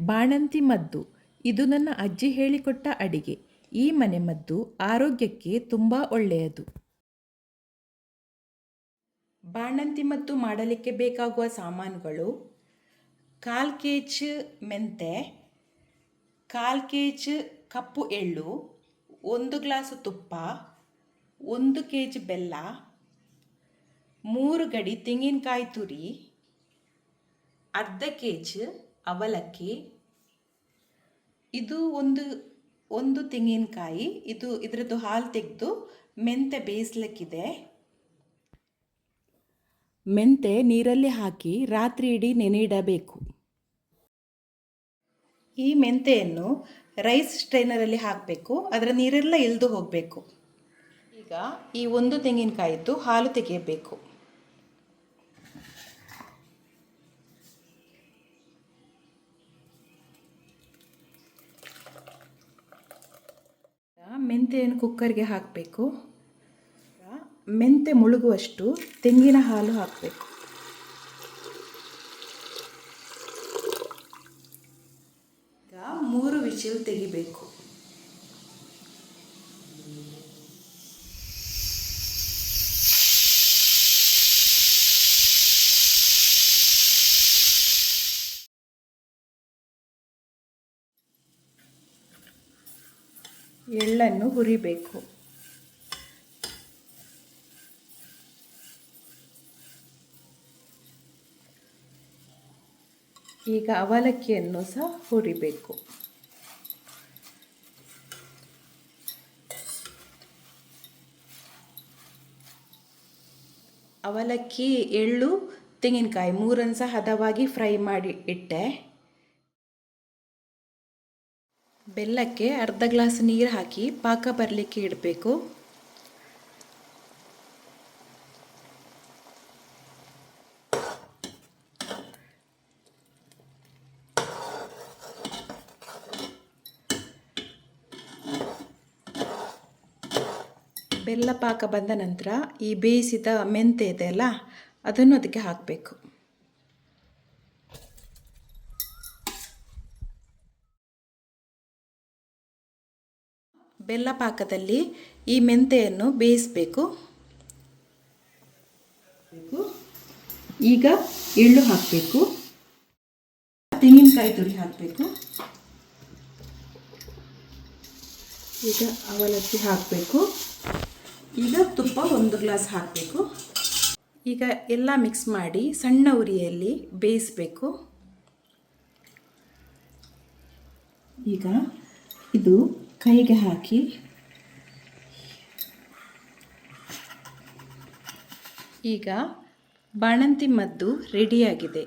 ಬಾಣಂತಿ ಮದ್ದು ಇದು ನನ್ನ ಅಜ್ಜಿ ಹೇಳಿಕೊಟ್ಟ ಅಡಿಗೆ. ಈ ಮನೆ ಮದ್ದು ಆರೋಗ್ಯಕ್ಕೆ ತುಂಬ ಒಳ್ಳೆಯದು. ಬಾಣಂತಿ ಮದ್ದು ಮಾಡಲಿಕ್ಕೆ ಬೇಕಾಗುವ ಸಾಮಾನುಗಳು: 1/4 kg ಮೆಂತೆ, 1/4 kg ಕಪ್ಪು ಎಳ್ಳು, 1 ಗ್ಲಾಸು ತುಪ್ಪ, 1 kg ಬೆಲ್ಲ, 3 ಗಡಿ ತೆಂಗಿನಕಾಯಿ ತುರಿ, ಅರ್ಧ kg ಅವಲಕ್ಕಿ. ಇದು ಒಂದು ತೆಂಗಿನಕಾಯಿ. ಇದರದ್ದು ಹಾಲು ತೆಗೆದು ಮೆಂತೆ ಬೇಯಿಸ್ಲಿಕ್ಕಿದೆ. ಮೆಂತೆ ನೀರಲ್ಲಿ ಹಾಕಿ ರಾತ್ರಿ ಇಡೀ ನೆನೆಯಿಡಬೇಕು. ಈ ಮೆಂತೆಯನ್ನು ರೈಸ್ ಸ್ಟ್ರೈನರಲ್ಲಿ ಹಾಕಬೇಕು. ಅದರ ನೀರೆಲ್ಲ ಇಳಿದು ಹೋಗಬೇಕು. ಈಗ ಈ ಒಂದು ತೆಂಗಿನಕಾಯಿದ್ದು ಹಾಲು ತೆಗೆಯಬೇಕು. ಮೆಂತೆಯನ್ನು ಕುಕ್ಕರ್ಗೆ ಹಾಕಬೇಕು. ಮೆಂತೆ ಮುಳುಗುವಷ್ಟು ತೆಂಗಿನ ಹಾಲು ಹಾಕಬೇಕು. ಈಗ 3 ವಿಸಿಲ್ ತೆಗಿಬೇಕು. ಎಳ್ಳನ್ನು ಹುರಿಬೇಕು. ಈಗ ಅವಲಕ್ಕಿಯನ್ನು ಸಹ ಹುರಿಬೇಕು. ಅವಲಕ್ಕಿ, ಎಳ್ಳು, ತೆಂಗಿನಕಾಯಿ 3 ಸಹ ಹದವಾಗಿ ಫ್ರೈ ಮಾಡಿ ಇಟ್ಟೆ. ಬೆಲ್ಲಕ್ಕೆ ಅರ್ಧ ಗ್ಲಾಸ್ ನೀರು ಹಾಕಿ ಪಾಕ ಬರಲಿಕ್ಕೆ ಇಡಬೇಕು. ಬೆಲ್ಲ ಪಾಕ ಬಂದ ನಂತರ ಈ ಬೇಯಿಸಿದ ಮೆಂತೆ ಇದೆ ಅಲ್ಲ, ಅದನ್ನು ಅದಕ್ಕೆ ಹಾಕಬೇಕು. ಬೆಲ್ಲ ಪಾಕದಲ್ಲಿ ಈ ಮೆಂತೆಯನ್ನು ಬೇಯಿಸಬೇಕು. ಈಗ ಎಳ್ಳು ಹಾಕಬೇಕು. ತೆಂಗಿನಕಾಯಿ ತುರಿ ಹಾಕಬೇಕು. ಈಗ ಅವಲಕ್ಕಿ ಹಾಕಬೇಕು. ಈಗ ತುಪ್ಪ 1 ಗ್ಲಾಸ್ ಹಾಕಬೇಕು. ಈಗ ಎಲ್ಲ ಮಿಕ್ಸ್ ಮಾಡಿ ಸಣ್ಣ ಉರಿಯಲ್ಲಿ ಬೇಯಿಸಬೇಕು. ಈಗ ಇದು ಕೈಗೆ ಹಾಕಿ ಈಗ ಬಾಣಂತಿ ಮದ್ದು ರೆಡಿಯಾಗಿದೆ.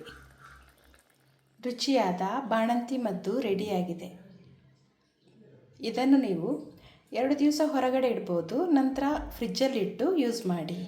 ರುಚಿಯಾದ ಬಾಣಂತಿ ಮದ್ದು ರೆಡಿಯಾಗಿದೆ. ಇದನ್ನು ನೀವು 2 ದಿವಸ ಹೊರಗಡೆ ಇಡ್ಬೋದು. ನಂತರ ಫ್ರಿಜ್ಜಲ್ಲಿ ಇಟ್ಟು ಯೂಸ್ ಮಾಡಿ.